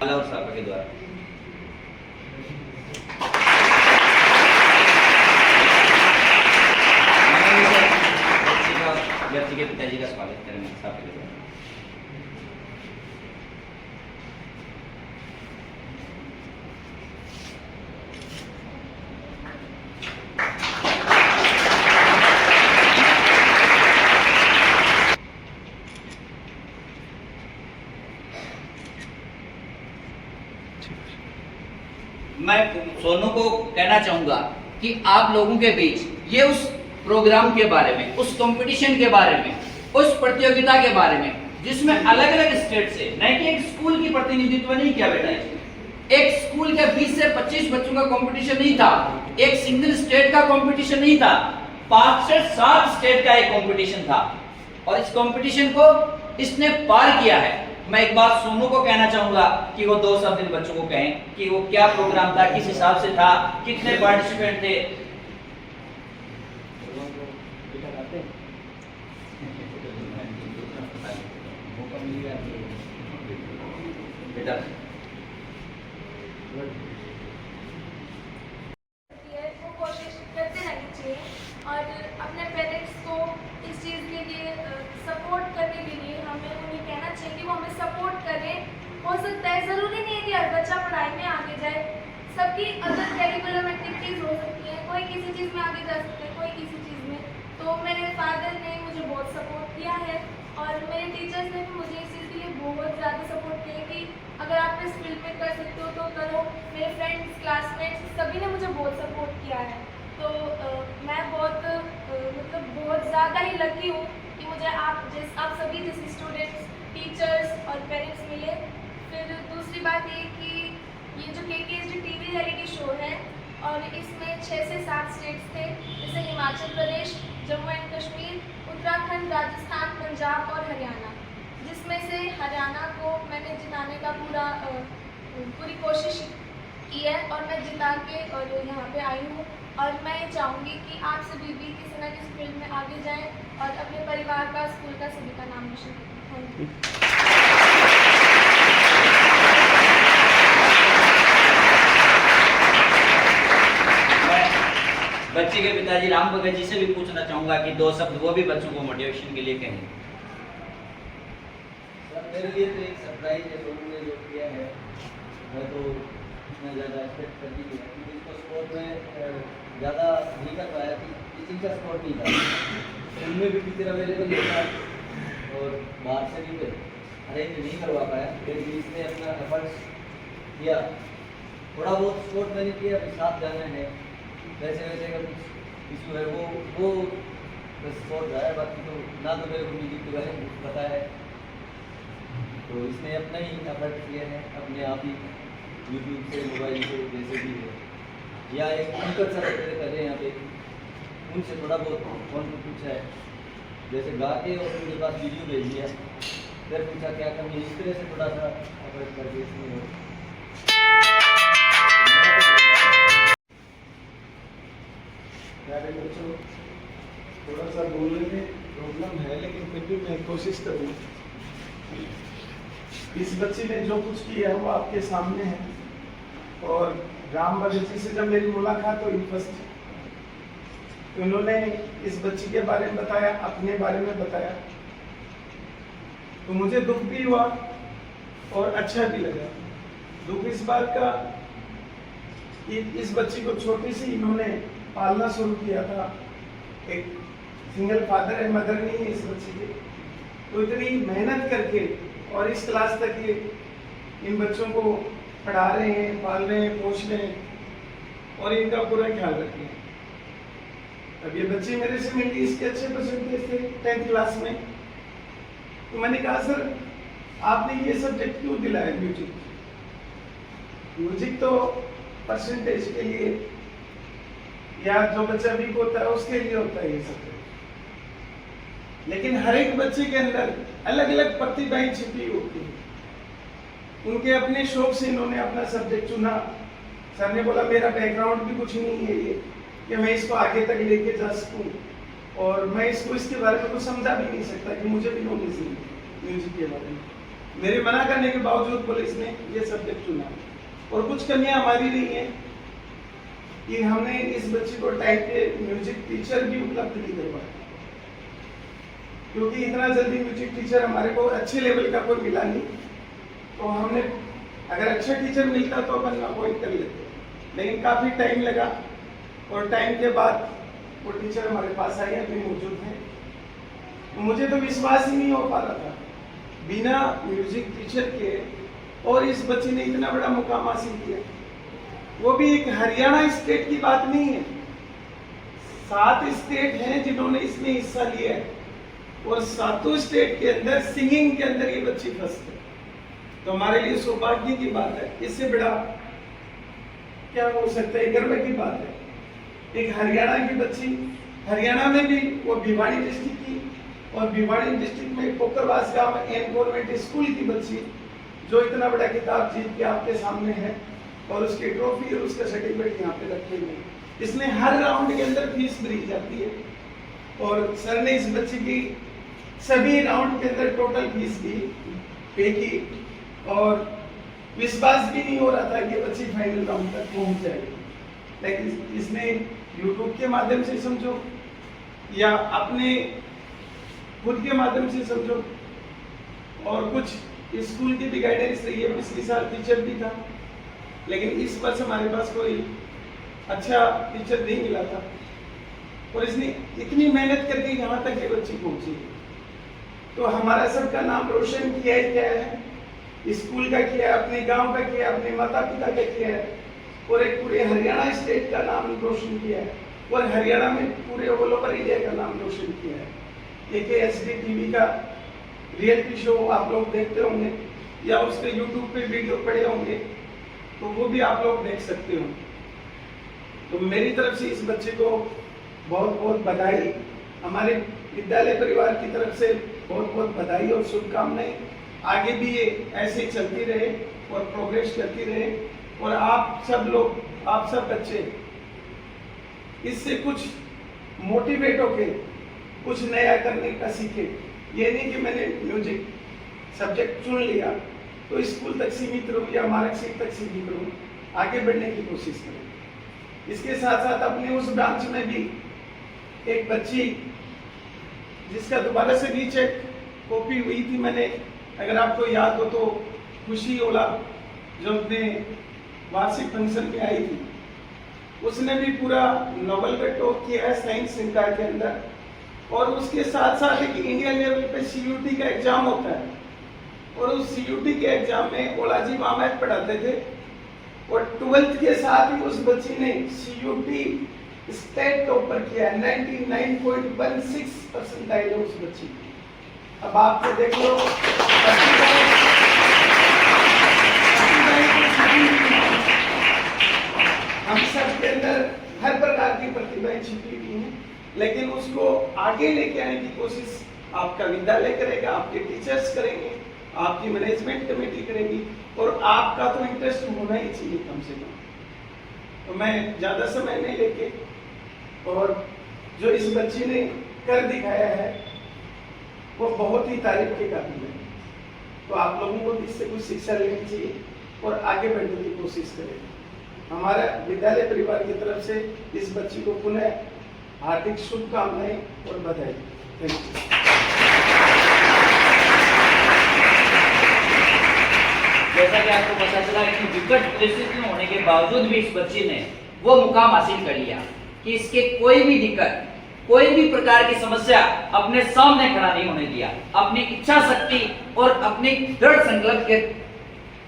और सापा के द्वारा। बच्ची के पिताजी का स्वागत करेंगे सापा के द्वारा। मैं सोनू को कहना चाहूंगा कि आप लोगों के बीच ये उस प्रोग्राम के बारे में, उस कंपटीशन के बारे में, उस प्रतियोगिता के बारे में जिसमें अलग अलग स्टेट से, नहीं कि एक स्कूल की प्रतिनिधित्व नहीं किया बेटा, एक स्कूल के 20 से 25 बच्चों का कंपटीशन नहीं था, एक सिंगल स्टेट का कंपटीशन नहीं था, 5 से 7 स्टेट का एक कंपटीशन था और इस कंपटीशन को इसने पार किया है। मैं एक बात सोनू को कहना चाहूंगा कि वो 2 शब्द इन बच्चों को कहें कि वो क्या प्रोग्राम था, किस हिसाब से था, कितने पार्टिसिपेंट थे। बेटा वो कोशिश करते रहनी चाहिए और अपने पेरेंट्स को इस चीज़ के लिए सपोर्ट करने के लिए हमें उन्हें कहना चाहिए कि वो हमें सपोर्ट करें। हो सकता है, ज़रूरी नहीं है कि हर बच्चा पढ़ाई में आगे जाए, सबकी अदर करिकुलम एक्टिविटीज़ हो सकती हैं, कोई किसी चीज़ में आगे जा सकते हैं, कोई किसी चीज़ में। तो मेरे फादर ने मुझे बहुत सपोर्ट किया है और मेरे टीचर्स ने भी मुझे इस चीज़ के लिए बहुत ज़्यादा सपोर्ट किया कि अगर आप इस फील्ड में कर सकते हो तो करो। मेरे फ्रेंड्स, क्लासमेट्स सभी ने मुझे बहुत सपोर्ट किया है। तो मैं बहुत ज़्यादा ही लकी हूँ कि मुझे आप सभी जैसे स्टूडेंट्स, टीचर्स और पेरेंट्स मिले। फिर दूसरी बात ये कि ये जो KKSD TV रियलिटी शो है और इसमें 6 से 7 स्टेट्स थे, जैसे हिमाचल प्रदेश, जम्मू एंड कश्मीर, उत्तराखंड, राजस्थान, पंजाब और हरियाणा, जिसमें से हरियाणा को मैंने जिताने का पूरी कोशिश की है और मैं जिता के और यहाँ पे आई हूँ। और मैं ये चाहूँगी कि आप सभी भी किसी न किसी फील्ड में आगे जाएं और अपने परिवार का, स्कूल का, सभी का नाम रोशन करें। Thank you. बच्चे के पिताजी राम भगत जी से भी पूछना चाहूंगा कि 2 शब्द वो भी बच्चों को मोटिवेशन के लिए कहें। मेरे लिए तो एक सरप्राइज है सोनू ने जो किया है। मैं तो इतना ज़्यादा एक्सपेक्ट कर नहीं किया क्योंकि इसको स्पोर्ट में ज़्यादा नहीं कर पाया कि टीचिंग का स्पोर्ट नहीं था। उनमें भी टीचर अवेलेबल नहीं था और बाहर से भी अरेंज नहीं करवा पाया, लेकिन इसने अपना एफर्ट्स किया। थोड़ा बहुत स्पोर्ट मैंने किया, अभी साथ जाना है, वैसे वैसे का कुछ इशू है वो बस स्पोर्ट रहा है, बाकी तो ना तो मेरे को म्यूजिक के बारे में पता है। तो इसने अपना ही एफर्ट किया है, अपने आप ही यूट्यूब से, मोबाइल से, जैसे भी है, या एक टीचर सर कर रहे हैं यहाँ पे, उनसे थोड़ा बहुत फोन पर पूछा है, जैसे गा के और उनके पास वीडियो भेज दिया, फिर पूछा क्या कमी, इस तरह से थोड़ा सा एफर्ट करके इसमें हो। प्यारे बच्चों, थोड़ा सा बोलने में प्रॉब्लम है, लेकिन फिर भी मैं कोशिश करूँ। इस बच्ची ने जो कुछ किया है वो आपके सामने है और राम भगत जी से जब मेरी मुलाकात हुई फर्स्ट, तो इन्होंने इस बच्ची के बारे में बताया, अपने बारे में बताया, तो मुझे दुख भी हुआ और अच्छा भी लगा। दुख इस बात का कि इस बच्ची को छोटी सी इन्होंने पालना शुरू किया था। एक सिंगल फादर है, मदर नहीं है इस बच्ची की, तो इतनी मेहनत करके और इस क्लास तक ये इन बच्चों को पढ़ा रहे हैं, पाल रहे हैं, पोष रहे हैं और इनका पूरा ख्याल रख रहे हैं। अब ये बच्ची मेरे से मिली, इसके अच्छे परसेंटेज थे 10th क्लास में, तो मैंने कहा सर आपने ये सब्जेक्ट क्यों दिलाया म्यूजिक? म्यूजिक तो परसेंटेज के लिए या जो बच्चा वीक होता है उसके लिए होता है ये सब्जेक्ट, लेकिन हर एक बच्चे के अंदर अलग अलग प्रतिभाएं छिपी होती है। उनके अपने शौक से इन्होंने अपना सब्जेक्ट चुना। सर ने बोला मेरा बैकग्राउंड भी कुछ नहीं है ये कि मैं इसको आगे तक लेके जा सकूं, और मैं इसको इसके बारे में कुछ समझा भी नहीं सकता कि मुझे भी नॉलेज नहीं म्यूजिक के बारे में। मेरे मना करने के बावजूद पुलिस ने ये सब्जेक्ट चुना। और कुछ कमियां हमारी रही हैं कि हमने इस बच्ची को टाइप के म्यूजिक टीचर भी उपलब्ध नहीं करवाया, क्योंकि इतना जल्दी म्यूजिक टीचर हमारे को अच्छे लेवल का कोई मिला नहीं। तो हमने अगर अच्छा टीचर मिलता तो अपन अपॉइंट कर लेते, लेकिन काफ़ी टाइम लगा और टाइम के बाद वो टीचर हमारे पास आए, अभी मौजूद है। मुझे तो विश्वास ही नहीं हो पा रहा था बिना म्यूजिक टीचर के, और इस बच्ची ने इतना बड़ा मुकाम हासिल किया। वो भी एक हरियाणा स्टेट की बात नहीं है, 7 स्टेट हैं जिन्होंने इसमें हिस्सा लिया है, और 7 स्टेट के अंदर सिंगिंग के अंदर ये बच्ची फर्स्ट है। तो हमारे लिए सौभाग्य की बात है, इससे बड़ा क्या हो सकता है, गर्व की बात है। एक हरियाणा की बच्ची, हरियाणा में भी वो भिवाड़ी डिस्ट्रिक्ट की, और भिवाड़ी डिस्ट्रिक्ट में कोकरवास गांव में एन गवर्नमेंट स्कूल की बच्ची जो इतना बड़ा खिताब जीत के आपके सामने है, और उसकी ट्रॉफी और उसका सर्टिफिकेट यहाँ पे रखे हुए हैं। इसमें हर राउंड के अंदर फीस भरी जाती है, और सर ने इस बच्ची की सभी राउंड के अंदर टोटल फीस भी पे की, और विश्वास भी नहीं हो रहा था कि बच्ची फाइनल राउंड तक पहुंच जाएगी। लेकिन इसने यूट्यूब के माध्यम से समझो या अपने खुद के माध्यम से समझो, और कुछ स्कूल की भी गाइडेंस रही है। पिछले साल टीचर भी था, लेकिन इस वर्ष हमारे पास कोई अच्छा टीचर नहीं मिला था, और इसने इतनी मेहनत करके यहाँ तक ये बच्ची पहुंची। तो हमारा सबका नाम रोशन किया है, क्या है, स्कूल का किया, अपने गांव का किया, अपने माता पिता का किया है, और एक पूरे हरियाणा स्टेट का नाम रोशन किया है, और हरियाणा में पूरे ऑल ओवर इंडिया का नाम रोशन किया है। AKSD टीवी का रियलिटी शो आप लोग देखते होंगे, या उसके यूट्यूब पे वीडियो पड़े होंगे, तो वो भी आप लोग देख सकते हो। तो मेरी तरफ से इस बच्चे को बहुत बहुत बधाई, हमारे विद्यालय परिवार की तरफ से बहुत बहुत बधाई और शुभकामनाएं। आगे भी ये ऐसे ही चलती रहे और प्रोग्रेस करती रहे, और आप सब लोग, आप सब बच्चे इससे कुछ मोटिवेट होके कुछ नया करने का सीखे। ये नहीं कि मैंने म्यूजिक सब्जेक्ट चुन लिया तो स्कूल तक सीमित रहूं या मार्कशीट तक सीमित रहूं, आगे बढ़ने की कोशिश करें। इसके साथ साथ अपने उस ब्रांच में भी एक बच्ची जिसका दोबारा से रीचेक कॉपी हुई थी, मैंने अगर आपको याद हो तो खुशी ओला जो अपने वार्षिक फंक्शन में आई थी, उसने भी पूरा नोबेल पे टॉप किया है साइंस संकाय के अंदर। और उसके साथ साथ एक इंडिया लेवल पे CUT का एग्जाम होता है, और उस CUT के एग्जाम में ओलाजी मामैद पढ़ाते थे, और 12th के साथ ही उस बच्ची ने CUT स्टेट टॉपर किया, 99.16% है उस बच्ची। अब आप तो देख लो, हम सब के अंदर हर प्रकार की प्रतिभाएं छिपी हुई हैं, लेकिन उसको आगे लेके आने की कोशिश आपका विद्यालय करेगा, आपके टीचर्स करेंगे, आपकी मैनेजमेंट कमेटी करेगी, और आपका तो इंटरेस्ट होना ही चाहिए कम से कम। तो मैं ज़्यादा समय नहीं लेके, और जो इस बच्ची ने कर दिखाया है वो बहुत ही तारीफ के काबिल है। तो आप लोगों को इससे कुछ शिक्षा लेनी चाहिए और आगे बढ़ने की कोशिश करें। हमारा विद्यालय परिवार की तरफ से इस बच्ची को पुनः हार्दिक शुभकामनाएं और बधाई। Thank you. जैसा कि आपको पता चला कि विकट परिस्थिति में होने के बावजूद भी इस बच्ची ने वो मुकाम हासिल कर लिया कि इसके कोई भी दिक्कत, कोई भी प्रकार की समस्या अपने सामने खड़ा नहीं होने दिया। अपनी इच्छा शक्ति और अपनी दृढ़ संकल्प के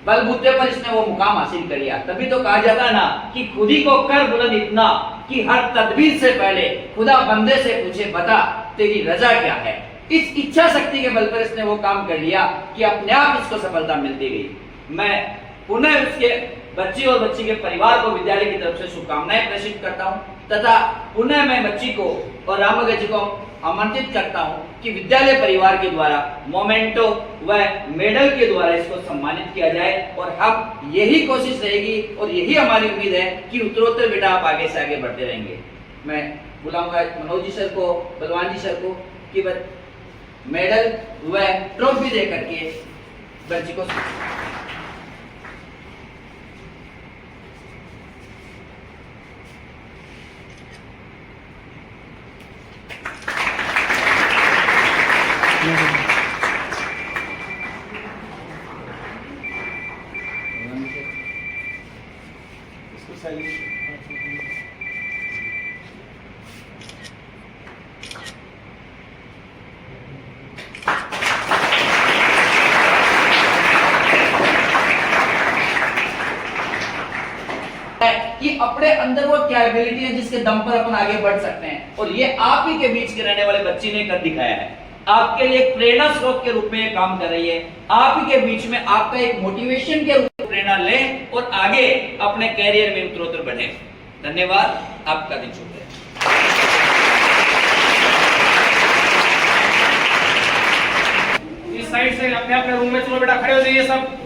बलबूते पर इसने वो मुकाम हासिल कर लिया। तभी तो कहा जाता है ना कि खुद ही को कर बुलंद इतना कि हर तदबीर से पहले खुदा बंदे से पूछे बता तेरी रजा क्या है। इस इच्छा शक्ति के बल पर इसने वो काम कर लिया कि अपने आप इसको सफलता मिलती गई। मैं पुनः उसके बच्ची और बच्ची के परिवार को विद्यालय की तरफ से शुभकामनाएं प्रेषित करता हूं, तथा पुनः मैं बच्ची को और रामनगर जी को आमंत्रित करता हूं कि विद्यालय परिवार के द्वारा मोमेंटो व मेडल के द्वारा इसको सम्मानित किया जाए। और हम यही कोशिश रहेगी और यही हमारी उम्मीद है कि उत्तरोत्तर बेटा आप आगे से आगे बढ़ते रहेंगे। मैं बुलाऊंगा मनोज जी सर को, बलवान जी सर को कि मेडल व ट्रॉफी दे करके बच्ची को इसको साइलेंट कि अपने अंदर वो कैपेबिलिटी है जिसके दम पर अपन आगे बढ़ सकते हैं, और ये आप ही के बीच के रहने वाले बच्चे ने कर दिखाया है। आपके लिए एक प्रेरणा स्रोत के रूप में ये काम कर रही है। आप ही के बीच में आपका एक मोटिवेशन के रूप में प्रेरणा लें और आगे अपने कैरियर में उत्तरोत्तर बढ़े। धन्यवाद, आपका दिन शुभ रहे। इस साइड से अपने अपने रूम में चलो बेटा, खड़े हो जाइए सब।